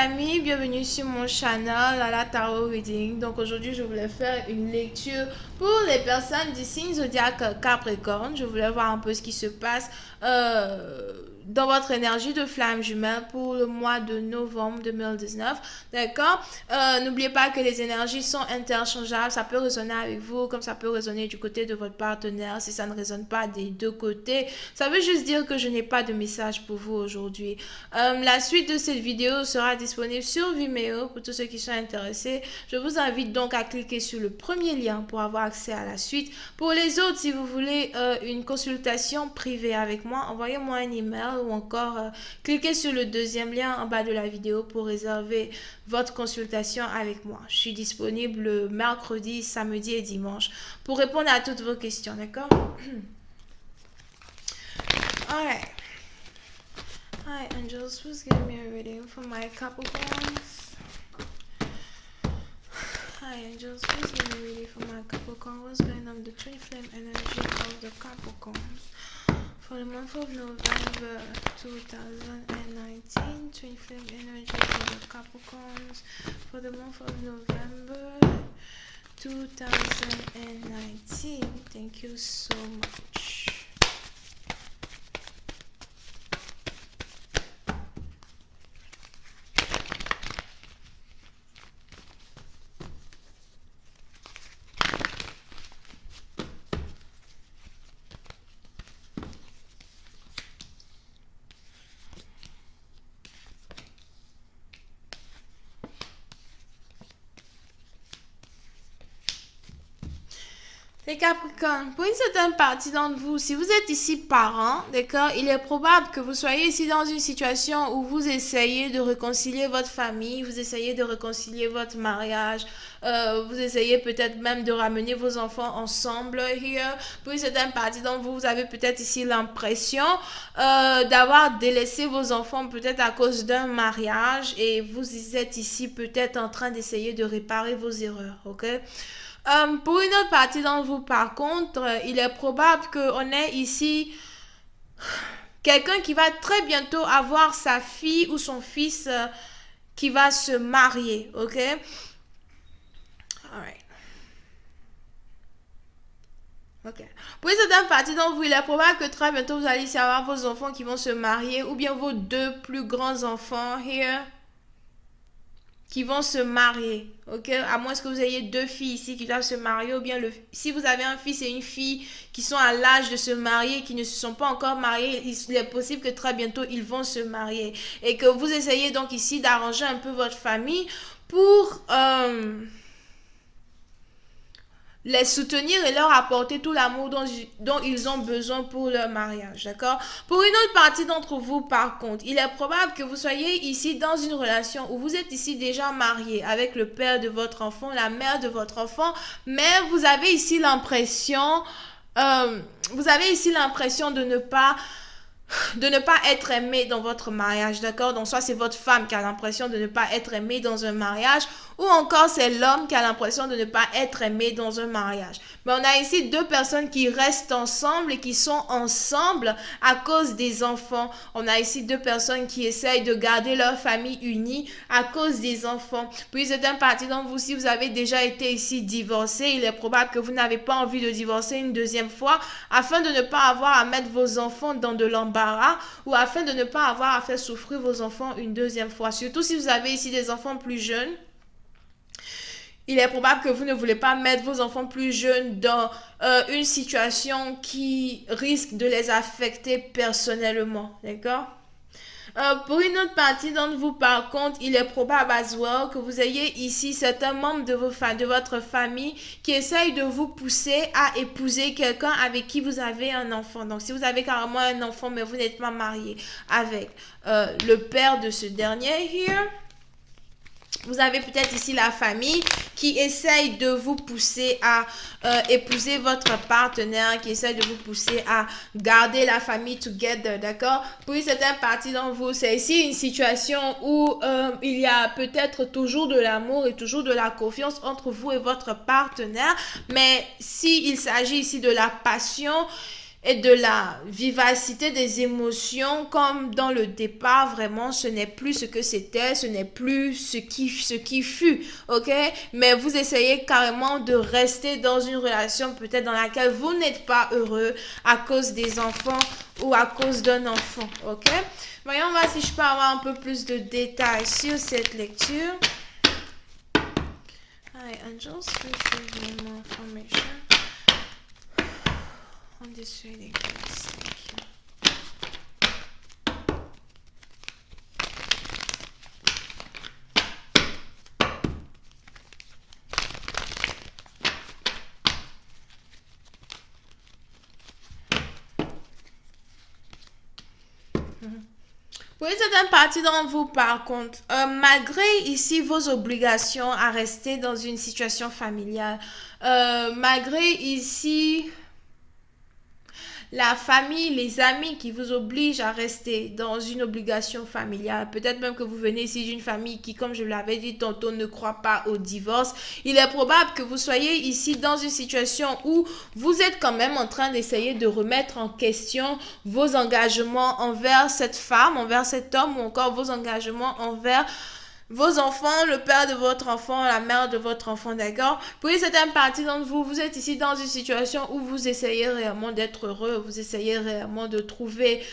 amis, bienvenue sur mon channel à la Tarot Reading. Donc aujourd'hui je voulais faire une lecture pour les personnes du signe zodiaque Capricorne. Je voulais voir un peu ce qui se passe dans votre énergie de flamme jumelle pour le mois de novembre 2019. D'accord. N'oubliez pas que les énergies sont interchangeables. Ça peut résonner avec vous comme ça peut résonner du côté de votre partenaire. Si ça ne résonne pas des deux côtés, ça veut juste dire que je n'ai pas de message pour vous aujourd'hui. La suite de cette vidéo sera disponible sur Vimeo pour tous ceux qui sont intéressés. Je vous invite donc à cliquer sur le premier lien pour avoir accès à la suite. Pour les autres, si vous voulez une consultation privée avec moi, envoyez-moi un email ou encore cliquez sur le deuxième lien en bas de la vidéo pour réserver votre consultation avec moi. Je suis disponible le mercredi, samedi et dimanche pour répondre à toutes vos questions, d'accord? Alright. Hi angels, please give me a reading for my Capricorns. Hi angels, please give me a reading for my Capricorn. What's going on the twin flame energy of the Capricorns for the month of November 2019? Twin flame energy of the Capricorns for the month of November 2019. Thank you so much. Les Capricornes, pour une certaine partie d'entre vous, si vous êtes ici parents, d'accord, il est probable que vous soyez ici dans une situation où vous essayez de réconcilier votre famille, vous essayez de réconcilier votre mariage, vous essayez peut-être même de ramener vos enfants ensemble. Here. Pour une certaine partie d'entre vous, vous avez peut-être ici l'impression d'avoir délaissé vos enfants peut-être à cause d'un mariage et vous êtes ici peut-être en train d'essayer de réparer vos erreurs, ok? Pour une autre partie d'entre vous, par contre, il est probable qu'on ait ici quelqu'un qui va très bientôt avoir sa fille ou son fils qui va se marier, ok? Alright. Ok. Pour une certaine partie d'entre vous, il est probable que très bientôt vous allez ici avoir vos enfants qui vont se marier ou bien vos deux plus grands enfants, here, qui vont se marier, ok? À moins que vous ayez deux filles ici qui doivent se marier, ou bien si vous avez un fils et une fille qui sont à l'âge de se marier, qui ne se sont pas encore mariés, il est possible que très bientôt ils vont se marier. Et que vous essayez donc ici d'arranger un peu votre famille pour les soutenir et leur apporter tout l'amour dont ils ont besoin pour leur mariage, d'accord? Pour une autre partie d'entre vous, par contre, il est probable que vous soyez ici dans une relation où vous êtes ici déjà marié avec le père de votre enfant, la mère de votre enfant, mais vous avez ici l'impression, de ne pas être aimé dans votre mariage, d'accord? Donc soit c'est votre femme qui a l'impression de ne pas être aimée dans un mariage, ou encore c'est l'homme qui a l'impression de ne pas être aimé dans un mariage. Mais on a ici deux personnes qui restent ensemble et qui sont ensemble à cause des enfants. On a ici deux personnes qui essayent de garder leur famille unie à cause des enfants. Puis c'est un parti d'entre vous, si vous avez déjà été ici divorcé, il est probable que vous n'avez pas envie de divorcer une deuxième fois afin de ne pas avoir à mettre vos enfants dans de l'embarras ou afin de ne pas avoir à faire souffrir vos enfants une deuxième fois. Surtout si vous avez ici des enfants plus jeunes. Il est probable que vous ne voulez pas mettre vos enfants plus jeunes dans une situation qui risque de les affecter personnellement, d'accord? Pour une autre partie d'entre vous, par contre, il est probable as well que vous ayez ici certains membres de votre famille qui essayent de vous pousser à épouser quelqu'un avec qui vous avez un enfant. Donc, si vous avez carrément un enfant, mais vous n'êtes pas marié avec le père de ce dernier, here, vous avez peut-être ici la famille qui essaye de vous pousser à épouser votre partenaire, qui essaye de vous pousser à garder la famille together, d'accord? Pour une certaine partie d'entre vous, c'est ici une situation où il y a peut-être toujours de l'amour et toujours de la confiance entre vous et votre partenaire, mais s'il s'agit ici de la passion, et de la vivacité des émotions comme dans le départ. Vraiment, ce n'est plus ce que c'était, ce n'est plus ce qui fut, ok? Mais vous essayez carrément de rester dans une relation peut-être dans laquelle vous n'êtes pas heureux à cause des enfants ou à cause d'un enfant, ok? Voyons voir si je peux avoir un peu plus de détails sur cette lecture. Hi, angels, please give me more information on this reading, please. Thank you. Oui, certaines parties d'entre vous, par contre, malgré ici vos obligations à rester dans une situation familiale, malgré ici la famille, les amis qui vous obligent à rester dans une obligation familiale. Peut-être même que vous venez ici d'une famille qui, comme je l'avais dit tantôt, ne croit pas au divorce. Il est probable que vous soyez ici dans une situation où vous êtes quand même en train d'essayer de remettre en question vos engagements envers cette femme, envers cet homme, ou encore vos engagements envers vos enfants, le père de votre enfant, la mère de votre enfant, d'accord? Puis certaines parties d'entre vous, vous êtes ici dans une situation où vous essayez réellement d'être heureux, vous essayez réellement de trouver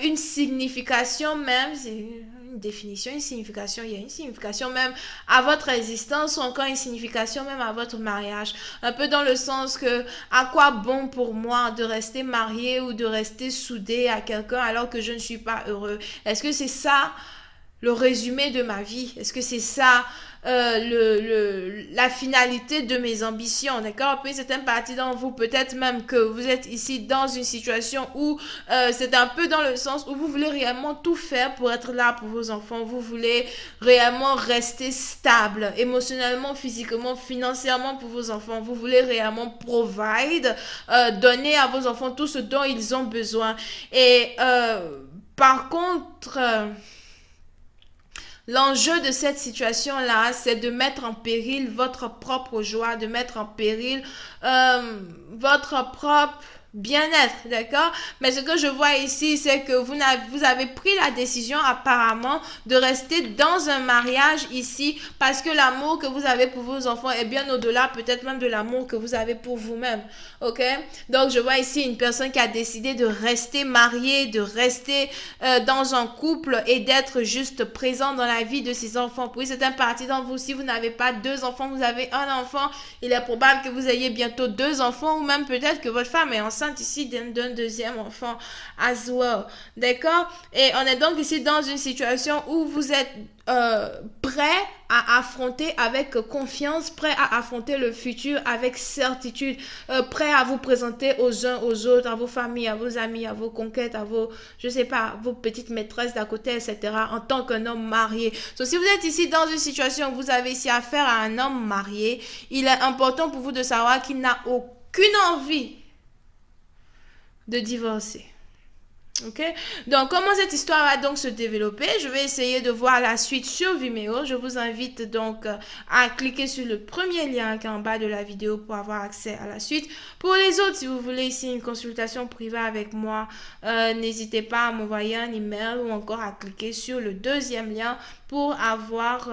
une signification même, c'est une définition, une signification, il y a une signification même à votre existence ou encore une signification même à votre mariage. Un peu dans le sens que, à quoi bon pour moi de rester marié ou de rester soudé à quelqu'un alors que je ne suis pas heureux? Est-ce que c'est ça le résumé de ma vie? Est-ce que c'est ça la finalité de mes ambitions, d'accord? Puis certaines parties d'entre vous, peut-être même que vous êtes ici dans une situation où c'est un peu dans le sens où vous voulez réellement tout faire pour être là pour vos enfants, vous voulez réellement rester stable émotionnellement, physiquement, financièrement pour vos enfants, vous voulez réellement provide, donner à vos enfants tout ce dont ils ont besoin. Et par contre... l'enjeu de cette situation-là, c'est de mettre en péril votre propre joie, de mettre en péril votre propre bien-être, d'accord? Mais ce que je vois ici, c'est que vous avez pris la décision apparemment de rester dans un mariage ici parce que l'amour que vous avez pour vos enfants est bien au-delà peut-être même de l'amour que vous avez pour vous-même, ok? Donc je vois ici une personne qui a décidé de rester mariée, de rester dans un couple et d'être juste présent dans la vie de ses enfants. Oui, c'est un parti d'entre vous. Si vous n'avez pas deux enfants, vous avez un enfant, il est probable que vous ayez bientôt deux enfants ou même peut-être que votre femme est enceinte ici d'un deuxième enfant as well. D'accord? Et on est donc ici dans une situation où vous êtes prêt à affronter avec confiance, prêt à affronter le futur avec certitude, prêt à vous présenter aux uns aux autres, à vos familles, à vos amis, à vos conquêtes, à vos, je sais pas, vos petites maîtresses d'à côté, etc. en tant qu'un homme marié. Donc, si vous êtes ici dans une situation où vous avez ici affaire à un homme marié, il est important pour vous de savoir qu'il n'a aucune envie de divorcer. Ok? Donc, comment cette histoire va donc se développer? Je vais essayer de voir la suite sur Vimeo. Je vous invite donc à cliquer sur le premier lien qui est en bas de la vidéo pour avoir accès à la suite. Pour les autres, si vous voulez ici une consultation privée avec moi, n'hésitez pas à m'envoyer un email ou encore à cliquer sur le deuxième lien pour avoir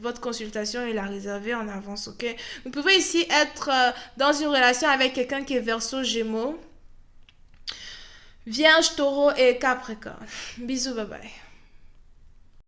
votre consultation et la réserver en avance. Ok? Vous pouvez ici être dans une relation avec quelqu'un qui est Verseau, Gémeaux, Vierge, Taureau et Capricorne. Bisous, bye bye.